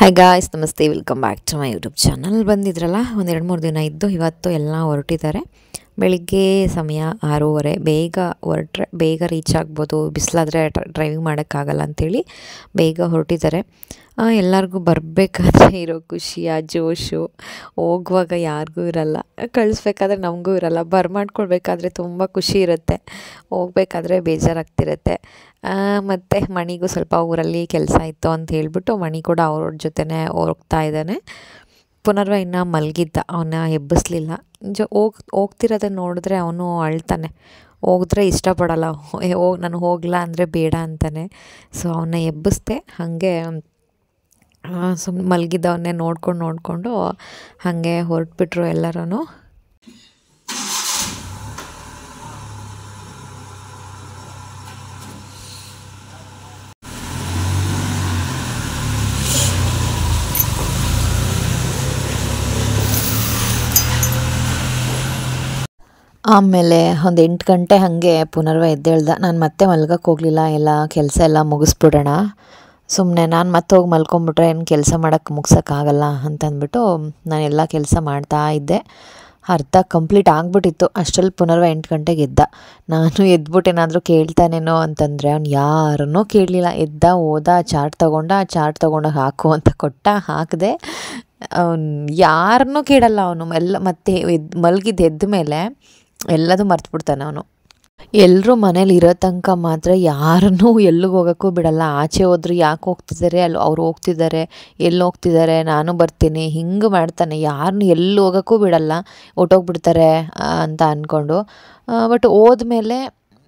Hi guys, ನಮಸ್ತೆ, welcome back to my YouTube channel. ಬಂದಿದ್ರಲ್ಲ ಒಂದು 2-3 ದಿನ ಇದ್ದು ಇವತ್ತು ಎಲ್ಲ ಹೊರಟಿದ್ದಾರೆ. ಬೆಳಿಗ್ಗೆ ಸಮಯ 6:30, ಬೇಗ ಹೊರಟ್ರೆ ಬೇಗ ರೀಚ್ ಆಗ್ಬೋದು, ಬಿಸಿಲಾದರೆ ಡ್ರೈವಿಂಗ್ ಮಾಡೋಕ್ಕಾಗಲ್ಲ ಅಂಥೇಳಿ ಬೇಗ ಹೊರಟಿದ್ದಾರೆ. ಎಲ್ಲರಿಗೂ ಬರಬೇಕಾದ್ರೆ ಇರೋ ಖುಷಿ, ಆ ಜೋಶು ಹೋಗುವಾಗ ಯಾರಿಗೂ ಇರಲ್ಲ, ಕಳಿಸ್ಬೇಕಾದ್ರೆ ನಮಗೂ ಇರಲ್ಲ. ಮಾಡ್ಕೊಳ್ಬೇಕಾದ್ರೆ ತುಂಬ ಖುಷಿ ಇರುತ್ತೆ, ಹೋಗ್ಬೇಕಾದ್ರೆ ಬೇಜಾರಾಗ್ತಿರುತ್ತೆ. ಮತ್ತು ಮಣಿಗೂ ಸ್ವಲ್ಪ ಊರಲ್ಲಿ ಕೆಲಸ ಇತ್ತು ಅಂತ ಹೇಳ್ಬಿಟ್ಟು ಮಣಿ ಕೂಡ ಅವ್ರ ಜೊತೆನೇ ಹೋಗ್ತಾ ಇದ್ದಾನೆ. ಪುನರ್ವ ಇನ್ನೂ ಮಲಗಿದ್ದ, ಅವನ್ನ ಎಬ್ಬಿಸ್ಲಿಲ್ಲ. ಹೋಗ್ತಿರೋದನ್ನು ನೋಡಿದ್ರೆ ಅವನು ಅಳ್ತಾನೆ, ಹೋಗಿದ್ರೆ ಇಷ್ಟಪಡಲ್ಲ, ನಾನು ಹೋಗಲ್ಲ ಅಂದರೆ ಬೇಡ ಅಂತಾನೆ. ಸೊ ಅವನ್ನ ಎಬ್ಬಿಸ್ದೆ, ಹಾಗೆ ಸುಮ್ಮನೆ ಮಲಗಿದ್ದವನ್ನೇ ನೋಡಿಕೊಂಡು ಹಾಗೆ ಹೊರಟ್ಬಿಟ್ರು ಎಲ್ಲರೂ. ಆಮೇಲೆ ಒಂದು 8 ಗಂಟೆ ಹಾಗೆ ಪುನರ್ವ ಎದ್ದೇಳ್ದ. ನಾನು ಮತ್ತೆ ಮಲ್ಗಕ್ಕೆ ಹೋಗಲಿಲ್ಲ, ಎಲ್ಲ ಕೆಲಸ ಎಲ್ಲ ಮುಗಿಸ್ಬಿಡೋಣ, ಸುಮ್ಮನೆ ನಾನು ಮತ್ತೆ ಹೋಗಿ ಮಲ್ಕೊಂಬಿಟ್ರೆ ಏನು ಕೆಲಸ ಮಾಡೋಕ್ಕೆ ಮುಗ್ಸೋಕ್ಕಾಗಲ್ಲ ಅಂತಂದ್ಬಿಟ್ಟು ನಾನು ಎಲ್ಲ ಕೆಲಸ ಮಾಡ್ತಾ ಇದ್ದೆ. ಅರ್ಧ ಕಂಪ್ಲೀಟ್ ಆಗಿಬಿಟ್ಟಿತ್ತು. ಅಷ್ಟರಲ್ಲಿ ಪುನರ್ವ 8 ಗಂಟೆಗೆ ಎದ್ದ. ನಾನು ಎದ್ಬಿಟ್ಟು ಏನಾದರೂ ಕೇಳ್ತಾನೇನೋ ಅಂತಂದರೆ ಅವ್ನು ಯಾರನ್ನೂ ಕೇಳಲಿಲ್ಲ. ಎದ್ದ, ಹೋದ, ಚಾಟ್ ತೊಗೊಂಡು ಹಾಕು ಅಂತ ಕೊಟ್ಟ, ಹಾಕಿದೆ. ಅವನು ಯಾರನ್ನೂ ಕೇಳಲ್ಲ ಅವನು. ಮತ್ತೆ ಮಲಗಿದ್ದು ಮೇಲೆ ಎಲ್ಲದೂ ಮರ್ತುಬಿಡ್ತಾನೆ ಅವನು. ಎಲ್ಲರೂ ಮನೇಲಿ ಇರೋ ತನಕ ಮಾತ್ರ ಯಾರನ್ನೂ ಎಲ್ಲಿಗೆ ಹೋಗೋಕ್ಕೂ ಬಿಡಲ್ಲ. ಆಚೆ ಹೋದ್ರು ಯಾಕೆ ಹೋಗ್ತಿದ್ದಾರೆ, ಅವ್ರು ಹೋಗ್ತಿದ್ದಾರೆ, ಎಲ್ಲಿ ಹೋಗ್ತಿದ್ದಾರೆ, ನಾನು ಬರ್ತೀನಿ, ಹಿಂಗೆ ಮಾಡ್ತಾನೆ. ಯಾರನ್ನೂ ಎಲ್ಲಿ ಹೋಗೋಕ್ಕೂ ಬಿಡಲ್ಲ, ಹೊಟ್ಟೋಗ್ಬಿಡ್ತಾರೆ ಅಂತ ಅಂದ್ಕೊಂಡು. ಬಟ್ ಹೋದ್ಮೇಲೆ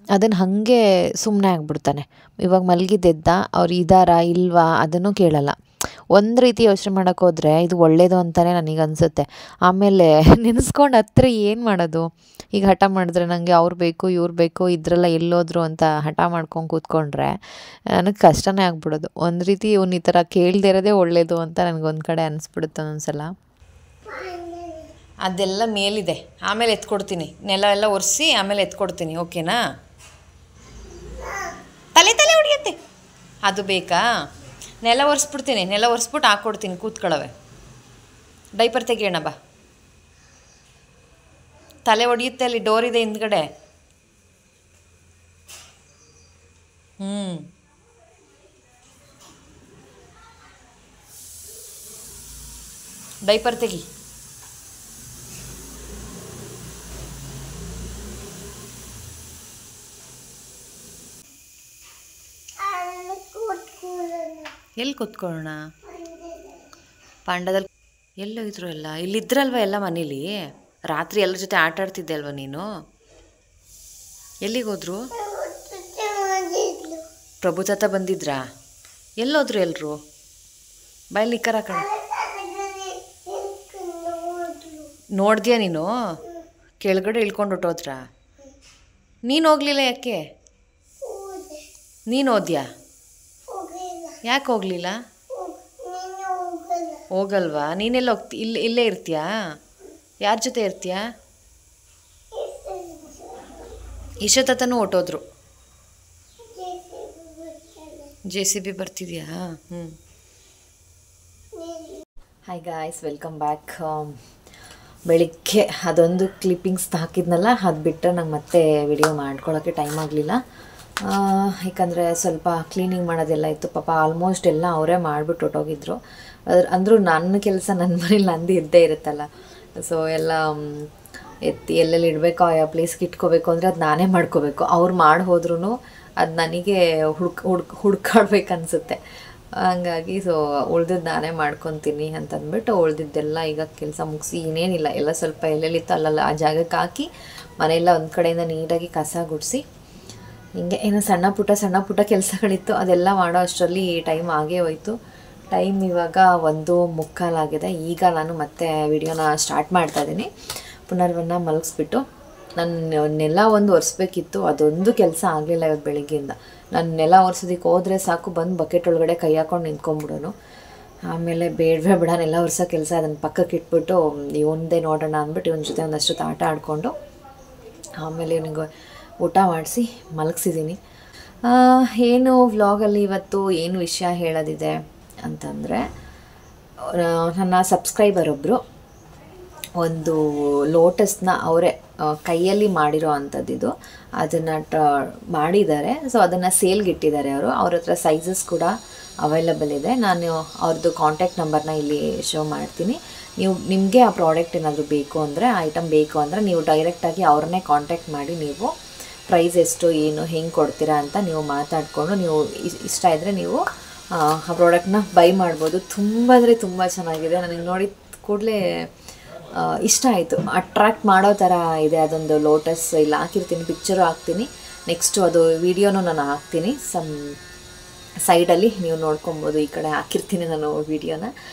ಅದನ್ನು ಹಾಗೆ ಸುಮ್ಮನೆ ಆಗಿಬಿಡ್ತಾನೆ. ಇವಾಗ ಮಲಗಿದ್ದೆದ್ದ, ಅವ್ರು ಇದ್ದಾರಾ ಇಲ್ವಾ ಅದನ್ನು ಕೇಳಲ್ಲ. ಒಂದು ರೀತಿ ಯೋಚನೆ ಮಾಡೋಕ್ಕೆ ಹೋದರೆ ಇದು ಒಳ್ಳೆಯದು ಅಂತಲೇ ನನಗೆ ಅನಿಸುತ್ತೆ. ಆಮೇಲೆ ನೆನೆಸ್ಕೊಂಡು ಹತ್ರ ಏನು ಮಾಡೋದು, ಈಗ ಹಠ ಮಾಡಿದ್ರೆ ನನಗೆ ಅವ್ರು ಬೇಕು ಇವ್ರು ಬೇಕು ಇದ್ರೆಲ್ಲ ಎಲ್ಲೋದ್ರು ಅಂತ ಹಠ ಮಾಡ್ಕೊಂಡು ಕೂತ್ಕೊಂಡ್ರೆ ನನಗೆ ಕಷ್ಟನೇ ಆಗ್ಬಿಡೋದು. ಒಂದು ರೀತಿ ಇವ್ನು ಈ ಥರ ಕೇಳದೇ ಇರೋದೇ ಒಳ್ಳೆಯದು ಅಂತ ನನಗೊಂದು ಕಡೆ ಅನಿಸ್ಬಿಡುತ್ತೆ ಒಂದೊಂದ್ಸಲ. ಅದೆಲ್ಲ ಮೇಲಿದೆ, ಆಮೇಲೆ ಎತ್ಕೊಡ್ತೀನಿ, ನೆಲ ಎಲ್ಲ ಒರೆಸಿ ಆಮೇಲೆ ಎತ್ಕೊಡ್ತೀನಿ, ಓಕೆನಾ? ತಲೆ ಹೊಡಿಯತ್ತೆ, ಅದು ಬೇಕಾ? ನೆಲ ಒರೆಸ್ಬಿಡ್ತೀನಿ, ನೆಲ ಒರೆಸ್ಬಿಟ್ಟು ಹಾಕ್ಕೊಡ್ತೀನಿ, ಕೂತ್ಕೊಳ್ಳವೆ. ಡೈಪರ್ ತೆಗಿಯೋಣ ಬಾ. ತಲೆ ಹೊಡಿಯುತ್ತೆ, ಅಲ್ಲಿ ಡೋರ್ ಇದೆ ಹಿಂದ್ಗಡೆ. ಡೈಪರ್ ತೆಗಿ. ಎಲ್ಲಿ ಕೂತ್ಕೊಳ್ಳೋಣ? ಪಾಂಡದಲ್ಲಿ ಎಲ್ಲೋಗಿದ್ರು ಎಲ್ಲ? ಇಲ್ಲಿದ್ರಲ್ವ ಎಲ್ಲ ಮನೇಲಿ? ರಾತ್ರಿ ಎಲ್ಲರ ಜೊತೆ ಆಟ ಆಡ್ತಿದ್ದೆ ಅಲ್ವ ನೀನು? ಎಲ್ಲಿಗೋದ್ರು? ಪ್ರಭು ತಾತ ಬಂದಿದ್ರಾ? ಎಲ್ಲೋದ್ರು ಎಲ್ಲರೂ? ಬಾಯಲ್ಲಿ ನಿಕ್ಕರ ಕಣ. ನೋಡ್ದ್ಯಾ ನೀನು? ಕೆಳಗಡೆ ಇಳ್ಕೊಂಡು ಹೊಟ್ಟೋದ್ರ? ನೀನು ಹೋಗ್ಲಿಲ್ಲ ಯಾಕೆ? ನೀನು ಹೋದ್ಯಾ? ಯಾಕೆ ಹೋಗಲಿಲ್ಲ? ಹೋಗಲ್ವಾ? ನೀನೆಲ್ಲ ಇಲ್ಲೇ ಇರ್ತೀಯಾ? ಯಾರ ಜೊತೆ ಇರ್ತೀಯಾ? ಇಷ್ಟೊತ್ತನೂ ಹೊಟ್ಟೋದ್ರು. JCB ಬರ್ತಿದ್ಯಾ? Hi guys, welcome back. ಬೆಳಿಗ್ಗೆ ಅದೊಂದು ಕ್ಲಿಪ್ಪಿಂಗ್ಸ್ ಹಾಕಿದ್ನಲ್ಲ, ಅದು ಬಿಟ್ಟರೆ ನಂಗೆ ಮತ್ತೆ ವಿಡಿಯೋ ಮಾಡ್ಕೊಳ್ಳೋಕ್ಕೆ ಟೈಮ್ ಆಗಲಿಲ್ಲ. ಯಾಕಂದರೆ ಸ್ವಲ್ಪ ಕ್ಲೀನಿಂಗ್ ಮಾಡೋದೆಲ್ಲ ಇತ್ತು. ಪಾಪ ಆಲ್ಮೋಸ್ಟ್ ಎಲ್ಲ ಅವರೇ ಮಾಡಿಬಿಟ್ಟು ಹೊಟ್ಟೋಗಿದ್ರು. ಅಂದರೂ ನನ್ನ ಕೆಲಸ ನನ್ನ ಮನೇಲಿ ನಂದು ಇದ್ದೇ ಇರುತ್ತಲ್ಲ. ಸೊ ಎಲ್ಲ ಎತ್ತಿ ಎಲ್ಲೆಲ್ಲಿ ಇಡಬೇಕು, ಆ ಪ್ಲೇಸ್ಗೆ ಇಟ್ಕೋಬೇಕು ಅಂದರೆ ಅದು ನಾನೇ ಮಾಡ್ಕೋಬೇಕು. ಅವ್ರು ಮಾಡಿ ಹೋದ್ರೂ ಅದು ನನಗೆ ಹುಡ್ಕಾಡ್ಬೇಕನ್ಸುತ್ತೆ. ಹಂಗಾಗಿ ಸೊ ಉಳ್ದಿದ್ದು ನಾನೇ ಮಾಡ್ಕೊತೀನಿ ಅಂತಂದ್ಬಿಟ್ಟು ಉಳ್ದಿದ್ದೆಲ್ಲ ಈಗ ಕೆಲಸ ಮುಗಿಸಿ ಇನ್ನೇನಿಲ್ಲ, ಎಲ್ಲ ಸ್ವಲ್ಪ ಎಲ್ಲೆಲ್ಲಿತ್ತು ಅಲ್ಲಲ್ಲ ಆ ಜಾಗಕ್ಕೆ ಹಾಕಿ ಮನೆಯೆಲ್ಲ ಒಂದು ಕಡೆಯಿಂದ ನೀಟಾಗಿ ಕಸ ಗುಡಿಸಿ ಹಿಂಗೆ ಏನೋ ಸಣ್ಣ ಪುಟ್ಟ ಕೆಲಸಗಳಿತ್ತು, ಅದೆಲ್ಲ ಮಾಡೋ ಅಷ್ಟರಲ್ಲಿ ಟೈಮ್ ಆಗೇ ಹೋಯಿತು. ಟೈಮ್ ಇವಾಗ 1:45 ಆಗಿದೆ. ಈಗ ನಾನು ಮತ್ತೆ ವಿಡಿಯೋನ ಸ್ಟಾರ್ಟ್ ಮಾಡ್ತಾಯಿದ್ದೀನಿ. ಪುನರ್ವನ್ನ ಮಲಗಿಸ್ಬಿಟ್ಟು ನಾನು ನೆಲ ಒಂದು ಒರೆಸ್ಬೇಕಿತ್ತು, ಅದೊಂದು ಕೆಲಸ ಆಗಲಿಲ್ಲ ಇವತ್ತು ಬೆಳಿಗ್ಗೆಯಿಂದ. ನಾನು ನೆಲ ಒರೆಸೋದಕ್ಕೆ ಹೋದರೆ ಸಾಕು, ಬಂದು ಬಕೆಟ್ ಒಳಗಡೆ ಕೈ ಹಾಕ್ಕೊಂಡು ನಿಂತ್ಕೊಂಡ್ಬಿಡೋನು. ಆಮೇಲೆ ಬೇಡ ನೆಲ ಒರೆಸೋ ಕೆಲಸ ಅದನ್ನು ಪಕ್ಕಕ್ಕೆ ಇಟ್ಬಿಟ್ಟು ಇವನದೇ ನೋಡೋಣ ಅಂದ್ಬಿಟ್ಟು ಇವನ ಜೊತೆ ಒಂದಷ್ಟು ಆಟ ಆಡಿಕೊಂಡು ಆಮೇಲೆ ಇವನಿಗೆ ಊಟ ಮಾಡಿಸಿ ಮಲಗಿಸಿದ್ದೀನಿ. ಏನು ವ್ಲಾಗಲ್ಲಿ ಇವತ್ತು ಏನು ವಿಷಯ ಹೇಳೋದಿದೆ ಅಂತಂದರೆ, ನನ್ನ ಸಬ್ಸ್ಕ್ರೈಬರ್ ಒಬ್ಬರು ಒಂದು ಲೋಟಸ್ನ ಅವರೇ ಕೈಯಲ್ಲಿ ಮಾಡಿರೋ ಅಂಥದ್ದಿದು ಅದನ್ನು ಮಾಡಿದ್ದಾರೆ. ಸೊ ಅದನ್ನು ಸೇಲ್ಗೆ ಇಟ್ಟಿದ್ದಾರೆ ಅವರು. ಅವ್ರ ಹತ್ರ ಸೈಜಸ್ ಕೂಡ ಅವೈಲಬಲ್ ಇದೆ. ನಾನು ಅವ್ರದ್ದು ಕಾಂಟ್ಯಾಕ್ಟ್ ನಂಬರ್ನ ಇಲ್ಲಿ ಶೋ ಮಾಡ್ತೀನಿ. ನಿಮಗೆ ಆ ಪ್ರಾಡಕ್ಟ್ ಏನಾದರೂ ಬೇಕು ಅಂದರೆ, ಐಟಮ್ ಬೇಕು ಅಂದರೆ ನೀವು ಡೈರೆಕ್ಟಾಗಿ ಅವ್ರನ್ನೇ ಕಾಂಟ್ಯಾಕ್ಟ್ ಮಾಡಿ ನೀವು ಪ್ರೈಸ್ ಎಷ್ಟು ಏನು ಹೆಂಗೆ ಕೊಡ್ತೀರಾ ಅಂತ ನೀವು ಮಾತಾಡಿಕೊಂಡು ನೀವು ಇಷ್ಟ ಇದ್ದರೆ ನೀವು ಆ ಪ್ರಾಡಕ್ಟ್ನ ಬೈ ಮಾಡ್ಬೋದು. ತುಂಬ ಅಂದರೆ ತುಂಬ ಚೆನ್ನಾಗಿದೆ. ನನಗೆ ನೋಡಿ ಕೂಡಲೇ ಇಷ್ಟ ಆಯಿತು. ಅಟ್ರ್ಯಾಕ್ಟ್ ಮಾಡೋ ಥರ ಇದೆ. ಅದೊಂದು ಲೋಟಸ್ ಇಲ್ಲಿ ಹಾಕಿರ್ತೀನಿ, ಪಿಕ್ಚರು ಹಾಕ್ತೀನಿ. ನೆಕ್ಸ್ಟು ಅದು ವಿಡಿಯೋನೂ ನಾನು ಹಾಕ್ತೀನಿ ಸೈಡಲ್ಲಿ, ನೀವು ನೋಡ್ಕೊಬೋದು. ಈ ಕಡೆ ಹಾಕಿರ್ತೀನಿ ನಾನು ವಿಡಿಯೋನ.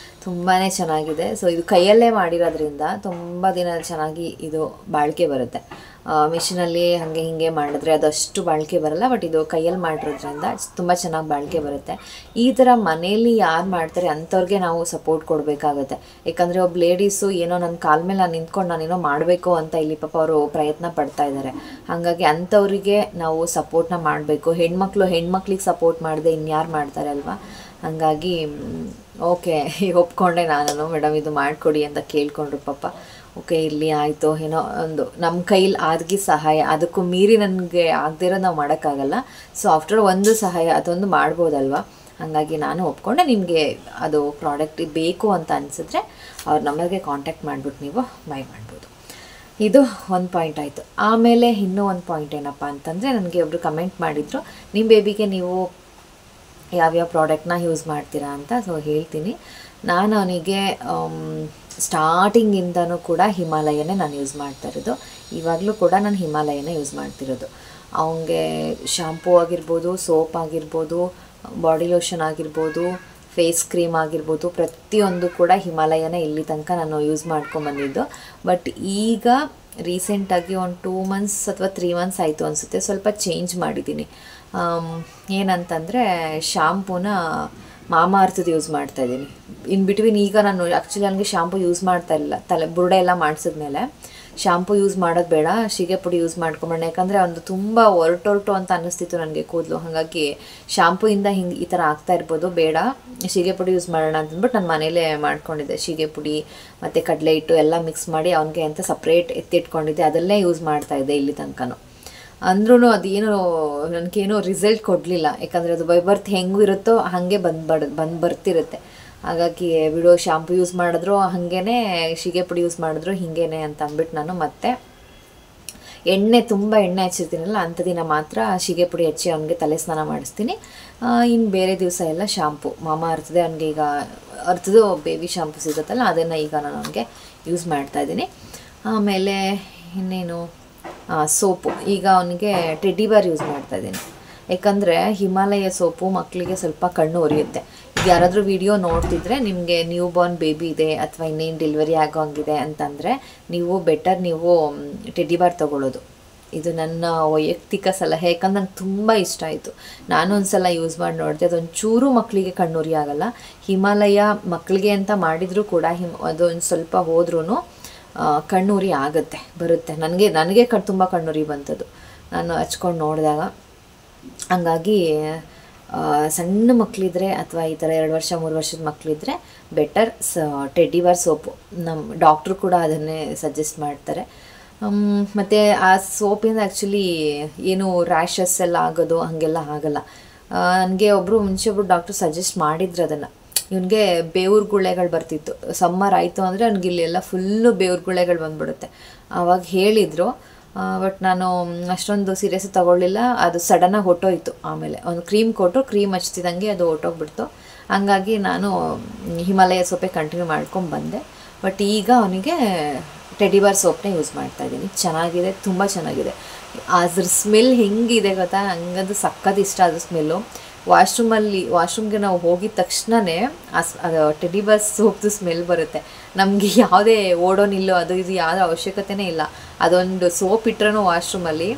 ತುಂಬಾ ಚೆನ್ನಾಗಿದೆ. ಸೊ ಇದು ಕೈಯಲ್ಲೇ ಮಾಡಿರೋದ್ರಿಂದ ತುಂಬ ದಿನ ಚೆನ್ನಾಗಿ ಇದು ಬಾಳಿಕೆ ಬರುತ್ತೆ. ಮಿಷಿನಲ್ಲಿ ಹಾಗೆ ಹೀಗೆ ಮಾಡಿದ್ರೆ ಅದಷ್ಟು ಬಾಳಿಕೆ ಬರಲ್ಲ. ಬಟ್ ಇದು ಕೈಯಲ್ಲಿ ಮಾಡಿರೋದ್ರಿಂದ ತುಂಬ ಚೆನ್ನಾಗಿ ಬಾಳಿಕೆ ಬರುತ್ತೆ. ಈ ಥರ ಮನೆಯಲ್ಲಿ ಯಾರು ಮಾಡ್ತಾರೆ ಅಂಥವ್ರಿಗೆ ನಾವು ಸಪೋರ್ಟ್ ಕೊಡಬೇಕಾಗತ್ತೆ. ಯಾಕಂದರೆ ಒಬ್ಬ ಲೇಡೀಸು ಏನೋ ನನ್ನ ಕಾಲ ಮೇಲೆ ನಾನು ನಿಂತ್ಕೊಂಡು ನಾನೇನೋ ಮಾಡಬೇಕು ಅಂತ ಇಲ್ಲಿ ಪಾಪ ಅವರು ಪ್ರಯತ್ನ ಪಡ್ತಾ ಇದ್ದಾರೆ. ಹಾಗಾಗಿ ಅಂಥವರಿಗೆ ನಾವು ಸಪೋರ್ಟ್ನ ಮಾಡಬೇಕು. ಹೆಣ್ಮಕ್ಳಿಗೆ ಸಪೋರ್ಟ್ ಮಾಡದೆ ಇನ್ಯಾರು ಮಾಡ್ತಾರೆ ಅಲ್ವಾ. ಹಾಗಾಗಿ ಓಕೆ ಒಪ್ಕೊಂಡೆ ನಾನು. ಮೇಡಮ್ ಇದು ಮಾಡಿಕೊಡಿ ಅಂತ ಕೇಳ್ಕೊಂಡ್ರು ಪಾಪ. ಓಕೆ ಇಲ್ಲಿ ಆಯಿತು. ಏನೋ ಒಂದು ನಮ್ಮ ಕೈಲಿ ಆಗಿ ಸಹಾಯ, ಅದಕ್ಕೂ ಮೀರಿ ನನಗೆ ಆಗದಿರೋ ನಾವು ಮಾಡೋಕ್ಕಾಗಲ್ಲ. ಸೊ ಆಫ್ಟರ್ ಒಂದು ಸಹಾಯ ಅದೊಂದು ಮಾಡ್ಬೋದಲ್ವ. ಹಾಗಾಗಿ ನಾನು ಒಪ್ಕೊಂಡೆ. ನಿಮಗೆ ಅದು ಪ್ರಾಡಕ್ಟ್ ಬೇಕು ಅಂತ ಅನಿಸಿದ್ರೆ ಅವ್ರ ನಂಬರ್ಗೆ ಕಾಂಟ್ಯಾಕ್ಟ್ ಮಾಡಿಬಿಟ್ಟು ನೀವು ಬೈ ಮಾಡ್ಬೋದು. ಇದು ಒಂದು ಪಾಯಿಂಟ್ ಆಯಿತು. ಆಮೇಲೆ ಇನ್ನೂ ಒಂದು ಪಾಯಿಂಟ್ ಏನಪ್ಪ ಅಂತಂದರೆ, ನನಗೆ ಒಬ್ಬರು ಕಮೆಂಟ್ ಮಾಡಿದರು, ನಿಮ್ಮ ಬೇಬಿಗೆ ನೀವು ಯಾವ್ಯಾವ ಪ್ರಾಡಕ್ಟ್ನ ಯೂಸ್ ಮಾಡ್ತೀರಾ ಅಂತ. ಸೊ ಹೇಳ್ತೀನಿ. ನಾನು ಅವನಿಗೆ ಸ್ಟಾರ್ಟಿಂಗಿಂದನೂ ಕೂಡ ಹಿಮಾಲಯನೇ ನಾನು ಯೂಸ್ ಮಾಡ್ತಾ ಇರೋದು. ಇವಾಗಲೂ ಕೂಡ ನಾನು ಹಿಮಾಲಯನೇ ಯೂಸ್ ಮಾಡ್ತಿರೋದು. ಅವನಿಗೆ ಶಾಂಪೂ ಆಗಿರ್ಬೋದು, ಸೋಪ್ ಆಗಿರ್ಬೋದು, ಬಾಡಿ ಲೋಷನ್ ಆಗಿರ್ಬೋದು, ಫೇಸ್ ಕ್ರೀಮ್ ಆಗಿರ್ಬೋದು, ಪ್ರತಿಯೊಂದು ಕೂಡ ಹಿಮಾಲಯನೇ ಇಲ್ಲಿ ತನಕ ನಾನು ಯೂಸ್ ಮಾಡ್ಕೊಂಬಂದಿದ್ದು. ಬಟ್ ಈಗ ರೀಸೆಂಟಾಗಿ ಒಂದು 2 months ಅಥವಾ 3 months ಆಯಿತು ಅನಿಸುತ್ತೆ, ಸ್ವಲ್ಪ ಚೇಂಜ್ ಮಾಡಿದ್ದೀನಿ. ಏನಂತಂದರೆ ಶಾಂಪೂನ ಮಾಮಾ ಅರ್ಥದ್ದು ಯೂಸ್ ಮಾಡ್ತಾಯಿದ್ದೀನಿ. ಇನ್ ಬಿಟ್ವೀನ್ ಈಗ ನಾನು ಆ್ಯಕ್ಚುಲಿ ನನಗೆ ಶಾಂಪೂ ಯೂಸ್ ಮಾಡ್ತಾ ಇಲ್ಲ. ಬುರುಡೆ ಎಲ್ಲ ಮಾಡಿಸಿದ್ಮೇಲೆ ಶಾಂಪೂ ಯೂಸ್ ಮಾಡೋದು ಬೇಡ, ಶೀಗೆ ಪುಡಿ ಯೂಸ್ ಮಾಡ್ಕೊಂಬಣ್ಣ. ಯಾಕಂದರೆ ಒಂದು ತುಂಬ ಒರಟೊರಟು ಅಂತ ಅನ್ನಿಸ್ತಿತ್ತು ನನಗೆ ಕೂದಲು. ಹಾಗಾಗಿ ಶಾಂಪೂಯಿಂದ ಹಿಂಗೆ ಈ ಥರ ಆಗ್ತಾ ಇರ್ಬೋದು, ಬೇಡ ಶೀಗೆ ಪುಡಿ ಯೂಸ್ ಮಾಡೋಣ ಅಂತಂದ್ಬಿಟ್ಟು ನಾನು ಮನೇಲೇ ಮಾಡ್ಕೊಂಡಿದ್ದೆ. ಶೀಗೆ ಪುಡಿ ಮತ್ತು ಕಡಲೆ ಹಿಟ್ಟು ಎಲ್ಲ ಮಿಕ್ಸ್ ಮಾಡಿ ಅವನಿಗೆ ಅಂತ ಸಪ್ರೇಟ್ ಎತ್ತಿಟ್ಕೊಂಡಿದ್ದೆ. ಅದಲ್ಲೇ ಯೂಸ್ ಮಾಡ್ತಾಯಿದ್ದೆ ಇಲ್ಲಿ ತನಕನೂ. ಅಂದ್ರೂ ಅದೇನು ನನಗೇನೋ ರಿಸಲ್ಟ್ ಕೊಡಲಿಲ್ಲ. ಯಾಕಂದರೆ ಅದು ಬೈ ಬರ್ತ್ ಹೆಂಗೂ ಇರುತ್ತೋ ಹಾಗೆ ಬಂದು ಬರ್ತಿರುತ್ತೆ. ಹಾಗಾಗಿ ಬಿಡೋ, ಶಾಂಪು ಯೂಸ್ ಮಾಡಿದ್ರು ಹಾಗೇ, ಶೀಗೆ ಪುಡಿ ಯೂಸ್ ಮಾಡಿದ್ರು ಹೀಗೇ ಅಂತ ಅಂದ್ಬಿಟ್ಟು ನಾನು ಮತ್ತೆ ತುಂಬ ಎಣ್ಣೆ ಹಚ್ಚಿರ್ತೀನಲ್ಲ ಅಂಥ ದಿನ ಮಾತ್ರ ಶೀಗೆ ಪುಡಿ ಹಚ್ಚಿ ಅವನಿಗೆ ತಲೆ ಸ್ನಾನ ಮಾಡಿಸ್ತೀನಿ. ಇನ್ನು ಬೇರೆ ದಿವಸ ಎಲ್ಲ ಶಾಂಪು ಮಾಮಾ ಅರ್ಥದೇ. ಅವನಿಗೆ ಈಗ ಅರ್ಥದ್ದು ಬೇಬಿ ಶಾಂಪು ಸಿಗುತ್ತಲ್ಲ, ಅದನ್ನು ಈಗ ನಾನು ಅವನಿಗೆ ಯೂಸ್ ಮಾಡ್ತಾಯಿದ್ದೀನಿ. ಆಮೇಲೆ ಇನ್ನೇನು ಸೋಪು, ಈಗ ಅವನಿಗೆ ಟೆಡ್ಡಿ ಬಾರ್ ಯೂಸ್ ಮಾಡ್ತಾಯಿದ್ದೀನಿ. ಯಾಕಂದರೆ ಹಿಮಾಲಯ ಸೋಪು ಮಕ್ಕಳಿಗೆ ಸ್ವಲ್ಪ ಕಣ್ಣು ಉರಿಯುತ್ತೆ. ಈಗ ಯಾರಾದರೂ ವಿಡಿಯೋ ನೋಡ್ತಿದ್ರೆ ನಿಮಗೆ ನ್ಯೂ ಬಾರ್ನ್ ಬೇಬಿ ಇದೆ ಅಥವಾ ಇನ್ನೇನು ಡೆಲಿವರಿ ಆಗೋಂಗಿದೆ ಅಂತಂದರೆ ನೀವು ಟೆಡ್ಡಿ ಬಾರ್ ತೊಗೊಳ್ಳೋದು. ಇದು ನನ್ನ ವೈಯಕ್ತಿಕ ಸಲಹೆ. ಯಾಕಂದ್ರೆ ನಂಗೆ ತುಂಬ ಇಷ್ಟ ಆಯಿತು. ನಾನು ಒಂದು ಸಲ ಯೂಸ್ ಮಾಡಿ ನೋಡಿದೆ. ಅದೊಂಚೂರು ಮಕ್ಕಳಿಗೆ ಕಣ್ಣುರಿ ಆಗೋಲ್ಲ. ಹಿಮಾಲಯ ಮಕ್ಕಳಿಗೆ ಅಂತ ಮಾಡಿದರೂ ಕೂಡ ಅದೊಂದು ಸ್ವಲ್ಪ ಹೋದ್ರೂ ಕಣ್ಣುರಿ ಬರುತ್ತೆ. ನನಗೆ ತುಂಬ ಕಣ್ಣುರಿ ಬಂತದ್ದು ನಾನು ಹಚ್ಕೊಂಡು ನೋಡಿದಾಗ. ಹಂಗಾಗಿ ಸಣ್ಣ ಮಕ್ಕಳಿದ್ರೆ ಅಥವಾ ಈ ಥರ 2 ವರ್ಷ 3 ವರ್ಷದ ಮಕ್ಕಳಿದ್ರೆ ಬೆಟರ್ ಟೆಡ್ಡಿ ಬಾರ್ ಸೋಪು. ನಮ್ಮ ಡಾಕ್ಟ್ರು ಕೂಡ ಅದನ್ನೇ ಸಜೆಸ್ಟ್ ಮಾಡ್ತಾರೆ. ಮತ್ತು ಆ ಸೋಪಿಂದ ಆ್ಯಕ್ಚುಲಿ ಏನು ರ್ಯಾಷಸ್ ಎಲ್ಲ ಆಗೋದು ಹಾಗೆಲ್ಲ ಆಗಲ್ಲ. ನನಗೆ ಮುಂಚೆ ಒಬ್ಬರು ಡಾಕ್ಟ್ರು ಸಜೆಸ್ಟ್ ಮಾಡಿದ್ರು ಅದನ್ನು. ಇವನಿಗೆ ಬೇವ್ರ ಗುಳ್ಳೆಗಳು ಬರ್ತಿತ್ತು. ಸಮ್ಮರ್ ಆಯಿತು ಅಂದರೆ ಅವ್ನಿಗೆ ಇಲ್ಲೆಲ್ಲ ಫುಲ್ಲು ಬೇವ್ರ ಗುಳ್ಳೆಗಳು ಬಂದುಬಿಡುತ್ತೆ. ಆವಾಗ ಹೇಳಿದರು. ಬಟ್ ನಾನು ಅಷ್ಟೊಂದು ಸೀರಿಯಸ್ ತಗೊಳ್ಳಿಲ್ಲ. ಅದು ಸಡನ್ನಾಗಿ ಹೊಟ್ಟೋಯ್ತು. ಆಮೇಲೆ ಒಂದು ಕ್ರೀಮ್ ಕೊಟ್ಟು ಕ್ರೀಮ್ ಹಚ್ತಿದ್ದಂಗೆ ಅದು ಹೊಟ್ಟೋಗ್ಬಿಡ್ತು. ಹಂಗಾಗಿ ನಾನು ಹಿಮಾಲಯ ಸೋಪೇ ಕಂಟಿನ್ಯೂ ಮಾಡ್ಕೊಂಡು ಬಂದೆ. ಬಟ್ ಈಗ ಅವನಿಗೆ ಟೆಡ್ಡಿ ಬಾರ್ ಸೋಪ್ನೇ ಯೂಸ್ ಮಾಡ್ತಾಯಿದ್ದೀನಿ. ಚೆನ್ನಾಗಿದೆ, ತುಂಬ ಚೆನ್ನಾಗಿದೆ. ಅದ್ರ ಸ್ಮೆಲ್ ಹೆಂಗಿದೆ ಗೊತ್ತಾ, ಹಂಗಂದು ಸಖತ್ ಇಷ್ಟ ಅದು ಸ್ಮೆಲ್ಲು. ವಾಶ್ರೂಮ್ಗೆ ನಾವು ಹೋಗಿದ ತಕ್ಷಣವೇ ಅದು ಟೆಡ್ಡಿ ಬಾರ್ ಸೋಪ್ದು ಸ್ಮೆಲ್ ಬರುತ್ತೆ. ನಮಗೆ ಯಾವುದೇ ಓಡೋ ನಿಲ್ಲೋ ಅದು ಇದು ಯಾವುದೇ ಅವಶ್ಯಕತೆಯೇ ಇಲ್ಲ. ಅದೊಂದು ಸೋಪ್ ಇಟ್ಟರೂ ವಾಶ್ರೂಮಲ್ಲಿ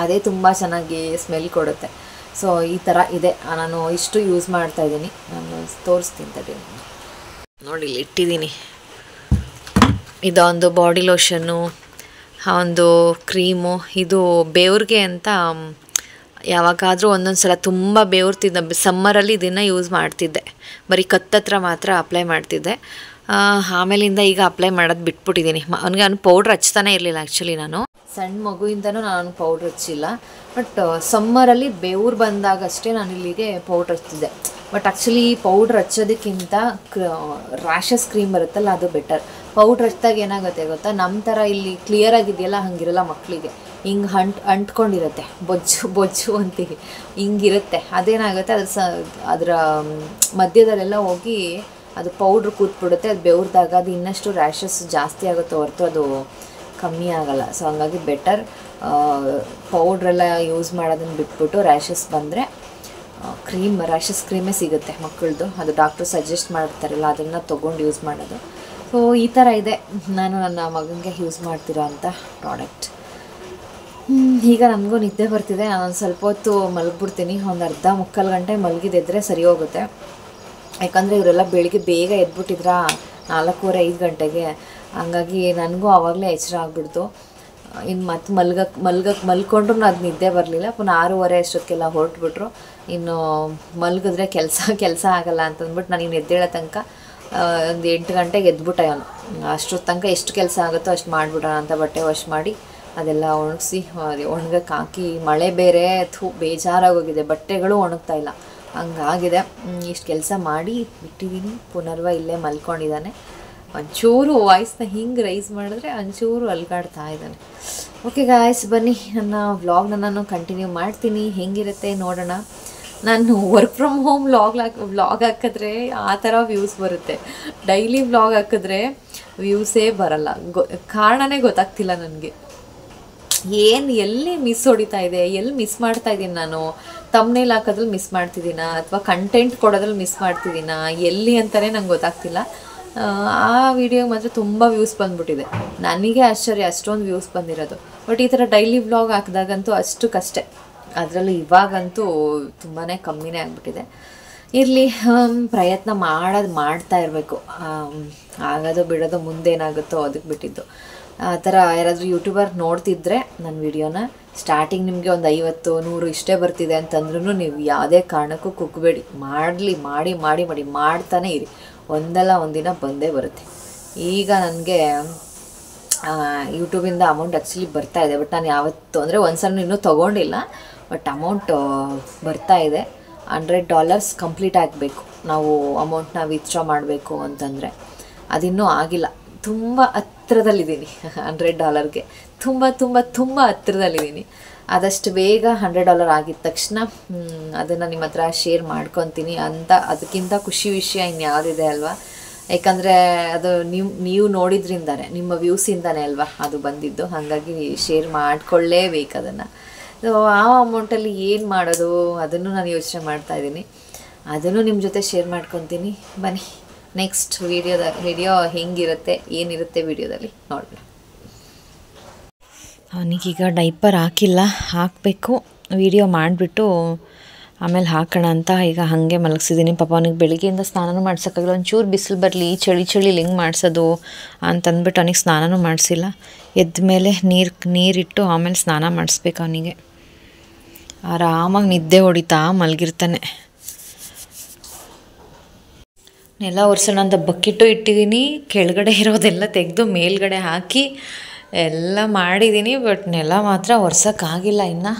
ಅದೇ ತುಂಬ ಚೆನ್ನಾಗಿ ಸ್ಮೆಲ್ ಕೊಡುತ್ತೆ. ಸೊ ಈ ಥರ ಇದೆ. ನಾನು ಇಷ್ಟು ಯೂಸ್ ಮಾಡ್ತಾಯಿದ್ದೀನಿ. ನಾನು ತೋರಿಸ್ತೀನಿ ತಡಿ. ನೋಡಿ ಇಲ್ಲಿ ಇಟ್ಟಿದ್ದೀನಿ. ಇದೊಂದು ಬಾಡಿ ಲೋಷನ್ನು, ಒಂದು ಕ್ರೀಮು. ಇದು ಬೇವ್ರಿಗೆ ಅಂತ ಯಾವಾಗಾದರೂ ಒಂದೊಂದು ಸಲ ತುಂಬ ಬೇವ್ರ್ತಿದ್ದ ಸಮ್ಮರಲ್ಲಿ ಇದನ್ನು ಯೂಸ್ ಮಾಡ್ತಿದ್ದೆ, ಬರೀ ಕತ್ತತ್ರ ಮಾತ್ರ ಅಪ್ಲೈ ಮಾಡ್ತಿದ್ದೆ. ಆಮೇಲಿಂದ ಈಗ ಅಪ್ಲೈ ಮಾಡೋದು ಬಿಟ್ಬಿಟ್ಟಿದ್ದೀನಿ. ಅವ್ನಿಗೆ ಅವ್ನು ಪೌಡ್ರ್ ಹಚ್ತಾನೆ ಇರಲಿಲ್ಲ. ಆ್ಯಕ್ಚುಲಿ ನಾನು ಸಣ್ಣ ಮಗುವಿಂದನೂ ನಾನು ಪೌಡ್ರ್ ಹಚ್ಚಿಲ್ಲ. ಬಟ್ ಸಮ್ಮರಲ್ಲಿ ಬೆವ್ರು ಬಂದಾಗಷ್ಟೇ ನಾನು ಇಲ್ಲಿಗೆ ಪೌಡ್ರ್ ಹಚ್ತಿದ್ದೆ. ಬಟ್ ಆ್ಯಕ್ಚುಲಿ ಪೌಡ್ರ್ ಹಚ್ಚೋದಕ್ಕಿಂತ ರ್ಯಾಷಸ್ ಕ್ರೀಮ್ ಬರುತ್ತಲ್ಲ ಅದು ಬೆಟರ್. ಪೌಡ್ರ್ ಹಚ್ಚಿದಾಗ ಏನಾಗುತ್ತೆ ಗೊತ್ತಾ, ನಮ್ಮ ಥರ ಇಲ್ಲಿ ಕ್ಲಿಯರ್ ಆಗಿದೆಯಲ್ಲ ಹಂಗಿರಲ್ಲ ಮಕ್ಕಳಿಗೆ. ಹಿಂಗೆ ಅಂಟ್ಕೊಂಡಿರುತ್ತೆ, ಬೊಜ್ಜು ಅಂತೀವಿ, ಹಿಂಗಿರುತ್ತೆ. ಅದೇನಾಗುತ್ತೆ ಅದರ ಮಧ್ಯದಲ್ಲೆಲ್ಲ ಹೋಗಿ ಅದು ಪೌಡ್ರ್ ಕೂತ್ಬಿಡುತ್ತೆ. ಅದು ಬೆವ್ರದಾಗ ಅದು ಇನ್ನಷ್ಟು ರ್ಯಾಷಸ್ ಜಾಸ್ತಿ ಆಗುತ್ತೆ ಹೊರತು ಅದು ಕಮ್ಮಿ ಆಗೋಲ್ಲ. ಸೊ ಹಂಗಾಗಿ ಬೆಟರ್ ಪೌಡ್ರೆಲ್ಲ ಯೂಸ್ ಮಾಡೋದನ್ನು ಬಿಟ್ಬಿಟ್ಟು ರ್ಯಾಷಸ್ ಬಂದರೆ ರ್ಯಾಷಸ್ ಕ್ರೀಮೇ ಸಿಗುತ್ತೆ ಮಕ್ಕಳದು. ಅದು ಡಾಕ್ಟ್ರು ಸಜೆಸ್ಟ್ ಮಾಡ್ತಾರಲ್ಲ ಅದನ್ನು ತೊಗೊಂಡು ಯೂಸ್ ಮಾಡೋದು. ಸೊ ಈ ಥರ ಇದೆ ನಾನು ನನ್ನ ಮಗನಿಗೆ ಯೂಸ್ ಮಾಡ್ತಿರೋ ಅಂಥ ಪ್ರಾಡಕ್ಟ್. ಈಗ ನನಗೂ ನಿದ್ದೆ ಬರ್ತಿದೆ. ನಾನು ಸ್ವಲ್ಪ ಹೊತ್ತು ಮಲಗಿಬಿಡ್ತೀನಿ. ಒಂದು ಅರ್ಧ ಮುಕ್ಕಾಲು ಗಂಟೆ ಮಲಗಿದಿದ್ರೆ ಸರಿ ಹೋಗುತ್ತೆ. ಯಾಕಂದರೆ ಇವರೆಲ್ಲ ಬೆಳಿಗ್ಗೆ ಬೇಗ ಎದ್ಬಿಟ್ಟಿದ್ರಾ 4:30-5 ಗಂಟೆಗೆ. ಹಂಗಾಗಿ ನನಗೂ ಆವಾಗಲೇ ಎಚ್ಚರ ಆಗಿಬಿಡ್ತು. ಇನ್ನು ಮತ್ತೆ ಮಲ್ಕೊಂಡ್ರು ಅದು ನಿದ್ದೆ ಬರಲಿಲ್ಲ. ಪುನಃ 6:30 ಅಷ್ಟೊತ್ತಿಗೆಲ್ಲ ಹೊರಟ್ಬಿಟ್ರು. ಇನ್ನು ಮಲಗಿದ್ರೆ ಕೆಲಸ ಆಗಲ್ಲ ಅಂತಂದ್ಬಿಟ್ಟು ನನಗೆ ಎದ್ದೇಳೋ ತನಕ ಒಂದು 8 ಗಂಟೆಗೆ ಎದ್ಬಿಟ್ಟೆ ಅವನು. ಅಷ್ಟೊತ್ತು ತನಕ ಎಷ್ಟು ಕೆಲಸ ಆಗುತ್ತೋ ಅಷ್ಟು ಮಾಡಿಬಿಡೋಣ ಅಂತ ಬಟ್ಟೆ ವಾಶ್ ಮಾಡಿ ಅದೆಲ್ಲ ಒಣಗಿಸಿ ಒಣಗಕ್ಕೆ ಹಾಕಿ, ಮಳೆ ಬೇರೆ ಬೇಜಾರಾಗೋಗಿದೆ, ಬಟ್ಟೆಗಳು ಒಣಗ್ತಾ ಇಲ್ಲ, ಹಂಗಾಗಿದೆ. ಇಷ್ಟು ಕೆಲಸ ಮಾಡಿ ಬಿಟ್ಟಿದ್ದೀನಿ. ಪುನರ್ವ ಇಲ್ಲೇ ಮಲ್ಕೊಂಡಿದ್ದಾನೆ. ಒಂಚೂರು ವಾಯ್ಸ್ನ ಹಿಂಗೆ ರೈಸ್ ಮಾಡಿದ್ರೆ ಒಂಚೂರು ಅಲ್ಗಾಡ್ತಾ ಇದ್ದಾನೆ. ಓಕೆ ಗಾಯ್ಸ್, ಬನ್ನಿ ನನ್ನ ವ್ಲಾಗ್ನ ನಾನು ಕಂಟಿನ್ಯೂ ಮಾಡ್ತೀನಿ. ಹೆಂಗಿರುತ್ತೆ ನೋಡೋಣ. ನಾನು ವರ್ಕ್ ಫ್ರಮ್ ಹೋಮ್ ವ್ಲಾಗ್ ಹಾಕಿದ್ರೆ ಆ ಥರ ವ್ಯೂಸ್ ಬರುತ್ತೆ. ಡೈಲಿ ವ್ಲಾಗ್ ಹಾಕಿದ್ರೆ ವ್ಯೂಸೇ ಬರಲ್ಲ. ಕಾರಣನೇ ಗೊತ್ತಾಗ್ತಿಲ್ಲ ನನಗೆ. ಎಲ್ಲಿ ಮಿಸ್ ಹೊಡಿತಾ ಇದೆ, ಎಲ್ಲಿ ಮಿಸ್ ಮಾಡ್ತಾ ಇದ್ದೀನಿ ನಾನು. ತಮ್ನೇಲ್ ಹಾಕೋದ್ರಲ್ಲಿ ಮಿಸ್ ಮಾಡ್ತಿದ್ದೀನಾ ಅಥವಾ ಕಂಟೆಂಟ್ ಕೊಡೋದ್ರಲ್ಲಿ ಮಿಸ್ ಮಾಡ್ತಿದ್ದೀನಾ, ಎಲ್ಲಿ ಅಂತಲೇ ನಂಗೆ ಗೊತ್ತಾಗ್ತಿಲ್ಲ. ಆ ವಿಡಿಯೋಗೆ ಮಾತ್ರ ತುಂಬ ವ್ಯೂಸ್ ಬಂದುಬಿಟ್ಟಿದೆ. ನನಗೆ ಆಶ್ಚರ್ಯ ಅಷ್ಟೊಂದು ವ್ಯೂಸ್ ಬಂದಿರೋದು. ಬಟ್ ಈ ಥರ ಡೈಲಿ ವ್ಲಾಗ್ ಹಾಕಿದಾಗಂತೂ ಅಷ್ಟಕ್ಕಷ್ಟೇ. ಅದರಲ್ಲೂ ಇವಾಗಂತೂ ತುಂಬಾ ಕಮ್ಮಿನೇ ಆಗಿಬಿಟ್ಟಿದೆ. ಇರಲಿ, ಪ್ರಯತ್ನ ಮಾಡ್ತಾ ಇರಬೇಕು. ಆಗೋದು ಬಿಡೋದು ಮುಂದೇನಾಗುತ್ತೋ ಅದಕ್ಕೆ ಬಿಟ್ಟಿದ್ದು. ಆ ಥರ ಯಾರಾದರೂ ಯೂಟ್ಯೂಬರ್ ನೋಡ್ತಿದ್ರೆ ನನ್ನ ವಿಡಿಯೋನ ಸ್ಟಾರ್ಟಿಂಗ್ ನಿಮಗೆ ಒಂದು 50-100 ಇಷ್ಟೇ ಬರ್ತಿದೆ ಅಂತಂದ್ರೂ ನೀವು ಯಾವುದೇ ಕಾರಣಕ್ಕೂ ಕುಗ್ಬೇಡಿ. ಮಾಡಿ ಮಾಡ್ತಾನೆ ಇರಿ. ಒಂದಲ್ಲ ಒಂದಿನ ಬಂದೇ ಬರುತ್ತೆ. ಈಗ ನನಗೆ ಯೂಟ್ಯೂಬಿಂದ ಅಮೌಂಟ್ ಆ್ಯಕ್ಚುಲಿ ಬರ್ತಾಯಿದೆ. ಬಟ್ ನಾನು ಯಾವತ್ತು ಅಂದರೆ ಒಂದ್ಸಲ ಇನ್ನೂ ತೊಗೊಂಡಿಲ್ಲ. ಬಟ್ ಅಮೌಂಟ್ ಬರ್ತಾಯಿದೆ. $100 ಕಂಪ್ಲೀಟ್ ಆಗಬೇಕು ನಾವು ಅಮೌಂಟ್ನ ವಿತ್ಡ್ರಾ ಮಾಡಬೇಕು ಅಂತಂದರೆ. ಅದಿನ್ನೂ ಆಗಿಲ್ಲ. ತುಂಬ ಹತ್ತಿರದಲ್ಲಿದ್ದೀನಿ $100ಗೆ. ತುಂಬ ಹತ್ತಿರದಲ್ಲಿದ್ದೀನಿ. ಆದಷ್ಟು ಬೇಗ $100 ಆಗಿದ ತಕ್ಷಣ ಅದನ್ನು ನಿಮ್ಮ ಹತ್ರ ಶೇರ್ ಮಾಡ್ಕೊತೀನಿ ಅಂತ. ಅದಕ್ಕಿಂತ ಖುಷಿ ವಿಷಯ ಇನ್ಯಾವುದಿದೆ ಅಲ್ವಾ. ಯಾಕಂದರೆ ಅದು ನೀವು ನೋಡಿದ್ರಿಂದಾನೆ, ನಿಮ್ಮ ವ್ಯೂಸಿಂದಾನೆ ಅಲ್ವಾ ಅದು ಬಂದಿದ್ದು. ಹಾಗಾಗಿ ಶೇರ್ ಮಾಡಿಕೊಳ್ಳೇಬೇಕು ಅದನ್ನು. ಸೊ ಆ ಅಮೌಂಟಲ್ಲಿ ಏನು ಮಾಡೋದು ಅದನ್ನು ನಾನು ಯೋಚನೆ ಮಾಡ್ತಾಯಿದ್ದೀನಿ. ಅದನ್ನು ನಿಮ್ಮ ಜೊತೆ ಶೇರ್ ಮಾಡ್ಕೊತೀನಿ. ಬನ್ನಿ ನೆಕ್ಸ್ಟ್ ವಿಡಿಯೋ ಹೆಂಗಿರುತ್ತೆ ಏನಿರುತ್ತೆ ವಿಡಿಯೋದಲ್ಲಿ ನೋಡೋಣ. ಅವನಿಗೀಗ ಡೈಪರ್ ಹಾಕಿಲ್ಲ, ಹಾಕಬೇಕು. ವಿಡಿಯೋ ಮಾಡಿಬಿಟ್ಟು ಆಮೇಲೆ ಹಾಕೋಣ ಅಂತ ಈಗ ಹಾಗೆ ಮಲಗಿಸಿದ್ದೀನಿ. ಪಾಪ ಅವನಿಗೆ ಬೆಳಿಗ್ಗೆಯಿಂದ ಸ್ನಾನನೂ ಮಾಡ್ಸೋಕ್ಕಾಗಿಲ್ಲ. ಒಂಚೂರು ಬಿಸಿಲು ಬರಲಿ, ಚಳಿ ಹೆಂಗೆ ಮಾಡಿಸೋದು ಅಂತಂದ್ಬಿಟ್ಟು ಅವನಿಗೆ ಸ್ನಾನನೂ ಮಾಡಿಸಿಲ್ಲ. ಎದ್ದ ಮೇಲೆ ನೀರಿಟ್ಟು ಆಮೇಲೆ ಸ್ನಾನ ಮಾಡಿಸ್ಬೇಕು. ಅವನಿಗೆ ಆರಾಮಾಗಿ ನಿದ್ದೆ ಹೊಡಿತಾ ಮಲಗಿರ್ತಾನೆ. ನೆಲ ಒರೆಸೋಣ ಅಂತ ಬಕೆಟು ಇಟ್ಟಿದ್ದೀನಿ. ಕೆಳಗಡೆ ಇರೋದೆಲ್ಲ ತೆಗೆದು ಮೇಲ್ಗಡೆ ಹಾಕಿ ಎಲ್ಲ ಮಾಡಿದ್ದೀನಿ. ಬಟ್ ನೆಲ ಮಾತ್ರ ಒರೆಸೋಕ್ಕಾಗಿಲ್ಲ ಇನ್ನು.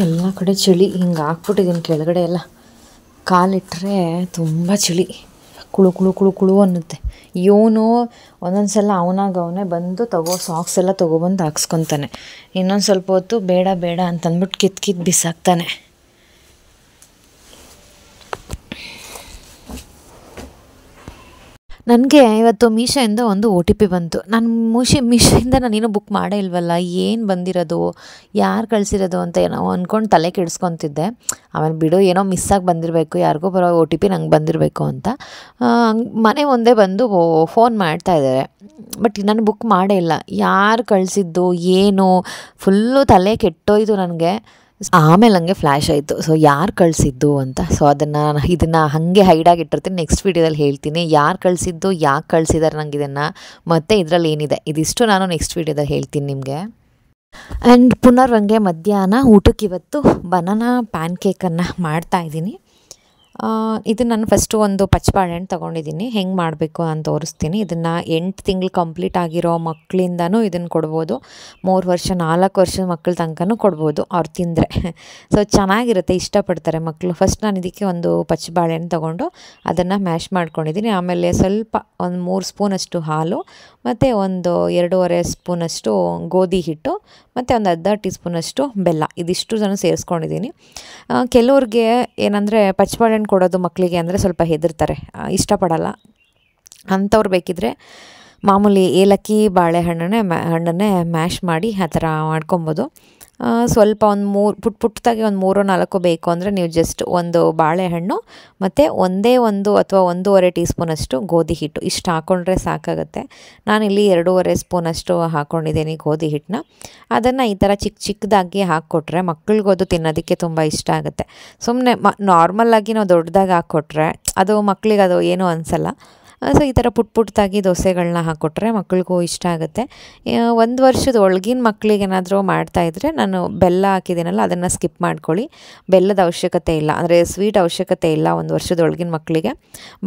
ಎಲ್ಲ ಕಡೆ ಚಳಿ ಹಿಂಗೆ ಹಾಕ್ಬಿಟ್ಟಿದ್ದೀನಿ. ಕೆಳಗಡೆ ಎಲ್ಲ ಕಾಲಿಟ್ಟರೆ ತುಂಬ ಚಳಿ, ಕುಳು ಅನ್ನುತ್ತೆ. ಇವನು ಒಂದೊಂದು ಸಲ ಅವನೇ ಬಂದು ಸಾಕ್ಸ್ ಎಲ್ಲ ತೊಗೊಬಂದು ಹಾಕ್ಸ್ಕೊತಾನೆ. ಇನ್ನೊಂದು ಸ್ವಲ್ಪ ಹೊತ್ತು ಬೇಡ ಅಂತಂದ್ಬಿಟ್ಟು ಕಿತ್ತು ಬಿಸಾಕ್ತಾನೆ. ನನಗೆ ಇವತ್ತು ಮೀಶೋಯಿಂದ ಒಂದು OTP ಬಂತು. ನಾನು ಮೀಶೋಯಿಂದ ನಾನೇನು ಬುಕ್ ಮಾಡೇ ಇಲ್ವಲ್ಲ, ಏನು ಬಂದಿರೋದು, ಯಾರು ಕಳಿಸಿರೋದು ಅಂತ ಏನೋ ಅಂದ್ಕೊಂಡು ತಲೆ ಕೆಡಿಸ್ಕೊತಿದ್ದೆ. ಆಮೇಲೆ ಬಿಡು, ಏನೋ ಮಿಸ್ಸಾಗಿ ಬಂದಿರಬೇಕು, ಯಾರಿಗೋ ಬರೋ OTP ನಂಗೆ ಬಂದಿರಬೇಕು ಅಂತ ಮನೆ ಮುಂದೆ ಬಂದು ಫೋನ್ ಮಾಡ್ತಾಯಿದ್ದಾರೆ. ಬಟ್ ನಾನು ಬುಕ್ ಮಾಡೇ ಇಲ್ಲ. ಯಾರು ಕಳಿಸಿದ್ದು ಏನು, ಫುಲ್ಲು ತಲೆ ಕೆಟ್ಟೋಯ್ತು ನನಗೆ. ಆಮೇಲೆ ನನಗೆ ಫ್ಲ್ಯಾಶ್ ಆಯಿತು, ಸೊ ಯಾರು ಕಳಿಸಿದ್ದು ಅಂತ. ಸೊ ಇದನ್ನು ಹಾಗೆ ಹೈಡಾಗಿಟ್ಟಿರ್ತೀನಿ, ನೆಕ್ಸ್ಟ್ ವೀಡಿಯೋದಲ್ಲಿ ಹೇಳ್ತೀನಿ ಯಾರು ಕಳಿಸಿದ್ದು, ಯಾಕೆ ಕಳಿಸಿದ್ದಾರೆ ನನಗೆ ಇದನ್ನು, ಮತ್ತು ಇದರಲ್ಲಿ ಏನಿದೆ ಇದಿಷ್ಟು ನಾನು ನೆಕ್ಸ್ಟ್ ವೀಡಿಯೋದಲ್ಲಿ ಹೇಳ್ತೀನಿ ನಿಮಗೆ. ಆ್ಯಂಡ್ ಪುನರ್ವಂಗೆ ಮಧ್ಯಾಹ್ನ ಊಟಕ್ಕೆ ಇವತ್ತು ಬನಾನಾ ಪ್ಯಾನ್ ಕೇಕನ್ನು ಮಾಡ್ತಾಯಿದ್ದೀನಿ. ಇದು ನಾನು ಫಸ್ಟು ಒಂದು ಪಚ್ಚಬಾಳೆಹಣ್ಣು ತೊಗೊಂಡಿದ್ದೀನಿ, ಹೆಂಗೆ ಮಾಡಬೇಕು ಅಂತ ತೋರಿಸ್ತೀನಿ. ಇದನ್ನು 8 ತಿಂಗಳು ಕಂಪ್ಲೀಟ್ ಆಗಿರೋ ಮಕ್ಕಳಿಂದನೂ ಇದನ್ನು ಕೊಡ್ಬೋದು. 3 ವರ್ಷ 4 ವರ್ಷದ ಮಕ್ಕಳ ತನಕನೂ ಕೊಡ್ಬೋದು ಅವ್ರು ತಿಂದರೆ. ಸೊ ಚೆನ್ನಾಗಿರುತ್ತೆ, ಇಷ್ಟಪಡ್ತಾರೆ ಮಕ್ಕಳು. ಫಸ್ಟ್ ನಾನು ಇದಕ್ಕೆ ಒಂದು ಪಚ್ಚಬಾಳೆಹಣ್ಣು ತೊಗೊಂಡು ಅದನ್ನು ಮ್ಯಾಶ್ ಮಾಡ್ಕೊಂಡಿದ್ದೀನಿ. ಆಮೇಲೆ ಸ್ವಲ್ಪ ಒಂದು 3 ಸ್ಪೂನಷ್ಟು ಹಾಲು ಮತ್ತು ಒಂದು 2.5 ಸ್ಪೂನಷ್ಟು ಗೋಧಿ ಹಿಟ್ಟು ಮತ್ತು ಒಂದು ಅರ್ಧ ಟೀ ಸ್ಪೂನಷ್ಟು ಬೆಲ್ಲ, ಇದಿಷ್ಟು ನಾನು ಸೇರಿಸ್ಕೊಂಡಿದ್ದೀನಿ. ಕೆಲವ್ರಿಗೆ ಏನಂದರೆ ಪಚ್ಚಬಾಳೆಹಣ್ಣು ಕೊಡೋದು ಮಕ್ಕಳಿಗೆ ಅಂದರೆ ಸ್ವಲ್ಪ ಹೆದರ್ತಾರೆ, ಇಷ್ಟಪಡಲ್ಲ. ಅಂಥವ್ರು ಬೇಕಿದ್ದರೆ ಮಾಮೂಲಿ ಏಲಕ್ಕಿ ಹಣ್ಣನ್ನೇ ಮ್ಯಾಶ್ ಮಾಡಿ ಆ ಥರ ಮಾಡ್ಕೊಬೋದು. ಸ್ವಲ್ಪ ಒಂದು ಪುಟ್ಟದಾಗಿ ಒಂದು 3-4 ಬೇಕು ಅಂದರೆ ನೀವು ಜಸ್ಟ್ ಒಂದು ಬಾಳೆಹಣ್ಣು ಮತ್ತು ಒಂದು ಅಥವಾ 1.5 ಟೀ ಸ್ಪೂನಷ್ಟು ಗೋಧಿ ಹಿಟ್ಟು ಇಷ್ಟು ಹಾಕ್ಕೊಂಡ್ರೆ ಸಾಕಾಗುತ್ತೆ. ನಾನಿಲ್ಲಿ 2.5 ಸ್ಪೂನಷ್ಟು ಹಾಕ್ಕೊಂಡಿದ್ದೀನಿ ಗೋಧಿ ಹಿಟ್ಟನ್ನ. ಅದನ್ನು ಈ ಥರ ಚಿಕ್ಕದಾಗಿ ಹಾಕ್ಕೊಟ್ರೆ ಮಕ್ಕಳಿಗೋದು ತಿನ್ನೋದಕ್ಕೆ ತುಂಬ ಇಷ್ಟ ಆಗುತ್ತೆ. ಸುಮ್ಮನೆ ನಾರ್ಮಲಾಗಿ ನಾವು ದೊಡ್ಡದಾಗಿ ಹಾಕ್ಕೊಟ್ರೆ ಅದು ಮಕ್ಕಳಿಗೆ ಅದು ಏನೂ ಅನಿಸಲ್ಲ. ಸೊ ಈ ಥರ ಪುಟ್ಟದಾಗಿ ದೋಸೆಗಳನ್ನ ಹಾಕ್ಕೊಟ್ರೆ ಮಕ್ಕಳಿಗೂ ಇಷ್ಟ ಆಗುತ್ತೆ. 1 ವರ್ಷದ ಒಳಗಿನ ಮಕ್ಕಳಿಗೇನಾದರೂ ಮಾಡ್ತಾಯಿದ್ರೆ ನಾನು ಬೆಲ್ಲ ಹಾಕಿದ್ದೀನಲ್ಲ ಅದನ್ನು ಸ್ಕಿಪ್ ಮಾಡ್ಕೊಳ್ಳಿ. ಬೆಲ್ಲದ ಅವಶ್ಯಕತೆ ಇಲ್ಲ, ಅಂದರೆ ಸ್ವೀಟ್ ಅವಶ್ಯಕತೆ ಇಲ್ಲ 1 ವರ್ಷದ ಒಳಗಿನ ಮಕ್ಕಳಿಗೆ.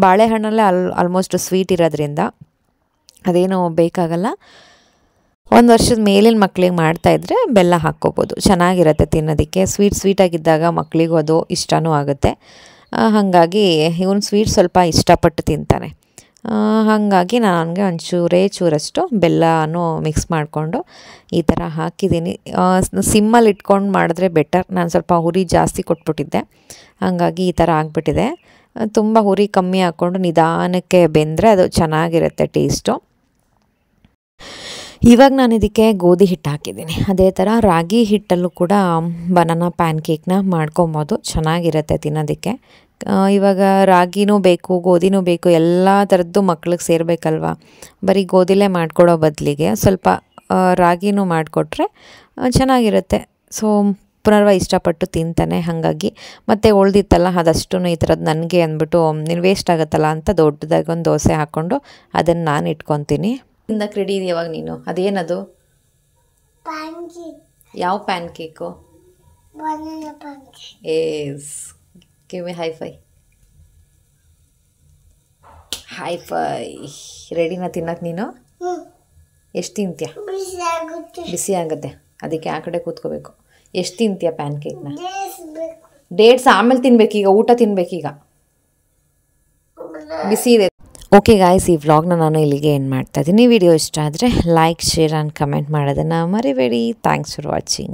ಬಾಳೆಹಣ್ಣಲ್ಲೇ ಆಲ್ಮೋಸ್ಟ್ ಸ್ವೀಟ್ ಇರೋದ್ರಿಂದ ಅದೇನು ಬೇಕಾಗಲ್ಲ. 1 ವರ್ಷದ ಮೇಲಿನ ಮಕ್ಕಳಿಗೆ ಮಾಡ್ತಾಯಿದ್ರೆ ಬೆಲ್ಲ ಹಾಕ್ಕೋಬೋದು, ಚೆನ್ನಾಗಿರುತ್ತೆ ತಿನ್ನೋದಕ್ಕೆ. ಸ್ವೀಟಾಗಿದ್ದಾಗ ಮಕ್ಕಳಿಗೂ ಅದು ಇಷ್ಟನೂ ಆಗುತ್ತೆ. ಹಾಗಾಗಿ ಇವನು ಸ್ವೀಟ್ ಸ್ವಲ್ಪ ಇಷ್ಟಪಟ್ಟು ತಿಂತಾನೆ. ಹಾಗಾಗಿ ನನಗೆ ಚೂರಷ್ಟು ಬೆಲ್ಲನೂ ಮಿಕ್ಸ್ ಮಾಡಿಕೊಂಡು ಈ ಥರ ಹಾಕಿದ್ದೀನಿ. ಸಿಮ್ಮಲ್ಲಿ ಇಟ್ಕೊಂಡು ಮಾಡಿದ್ರೆ ಬೆಟರ್. ನಾನು ಸ್ವಲ್ಪ ಹುರಿ ಜಾಸ್ತಿ ಕೊಟ್ಬಿಟ್ಟಿದ್ದೆ, ಹಾಗಾಗಿ ಈ ಥರ ಆಗಿಬಿಟ್ಟಿದೆ. ತುಂಬ ಹುರಿ ಕಮ್ಮಿ ಹಾಕ್ಕೊಂಡು ನಿಧಾನಕ್ಕೆ ಬೆಂದರೆ ಅದು ಚೆನ್ನಾಗಿರುತ್ತೆ ಟೇಸ್ಟು. ಇವಾಗ ನಾನು ಇದಕ್ಕೆ ಗೋಧಿ ಹಿಟ್ಟು ಹಾಕಿದ್ದೀನಿ. ಅದೇ ಥರ ರಾಗಿ ಹಿಟ್ಟಲ್ಲೂ ಕೂಡ ಬನಾನಾ ಪ್ಯಾನ್ ಕೇಕ್ನ ಮಾಡ್ಕೊಬೋದು, ಚೆನ್ನಾಗಿರುತ್ತೆ ತಿನ್ನೋದಕ್ಕೆ. ಇವಾಗ ರಾಗಿನೂ ಬೇಕು, ಗೋಧಿನೂ ಬೇಕು, ಎಲ್ಲ ಥರದ್ದು ಮಕ್ಳಿಗೆ ಸೇರಬೇಕಲ್ವ. ಬರೀ ಗೋಧಿಲೇ ಮಾಡಿಕೊಡೋ ಬದಲಿಗೆ ಸ್ವಲ್ಪ ರಾಗಿನೂ ಮಾಡಿಕೊಟ್ರೆ ಚೆನ್ನಾಗಿರುತ್ತೆ. ಸೊ ಪುನರ್ವ ಇಷ್ಟಪಟ್ಟು ತಿಂತಾನೆ. ಹಾಗಾಗಿ ಮತ್ತು ಉಳ್ದಿತ್ತಲ್ಲ ಅದಷ್ಟು ಈ ಥರದ್ದು ನನಗೆ ಅಂದ್ಬಿಟ್ಟು ನೀನು ವೇಸ್ಟ್ ಆಗುತ್ತಲ್ಲ ಅಂತ ದೊಡ್ಡದಾಗಿ ಒಂದು ದೋಸೆ ಹಾಕ್ಕೊಂಡು ಅದನ್ನು ನಾನು ಇಟ್ಕೊತೀನಿ. ತಿನ್ನಕ್ಕೆ ರೆಡಿ ಇದೆ ಇವಾಗ ನೀನು. ಅದೇನದು? ಯಾವ ಪ್ಯಾನ್ ಕೇಕು? ಏಸ್ ಗಿವ್ ಮಿ ಹೈ-ಫೈ. ರೆಡಿನಾ ತಿನ್ನಕ್ಕೆ ನೀನು? ಎಷ್ಟು ತಿಂತೀಯ? ಬಿಸಿ ಆಗುತ್ತೆ, ಅದಕ್ಕೆ ಆ ಕಡೆ ಕೂತ್ಕೋಬೇಕು. ಎಷ್ಟು ತಿಂತೀಯ ಪ್ಯಾನ್ ಕೇಕ್ನ? ಡೇಟ್ಸ್ ಆಮೇಲೆ ತಿನ್ಬೇಕೀಗ, ಊಟ ತಿನ್ಬೇಕೀಗ, ಬಿಸಿ ಇದೆ. ಓಕೆ ಗಾಯ್ಸ್, ಈ ವ್ಲಾಗ್ನ ನಾನು ಇಲ್ಲಿಗೆ ಏನು ಮಾಡ್ತಾಯಿದ್ದೀನಿ. ವಿಡಿಯೋ ಇಷ್ಟ ಆದರೆ ಲೈಕ್, ಶೇರ್ ಆ್ಯಂಡ್ ಕಮೆಂಟ್ ಮಾಡೋದನ್ನು ಮರಿಬೇಡಿ. Thanks for watching.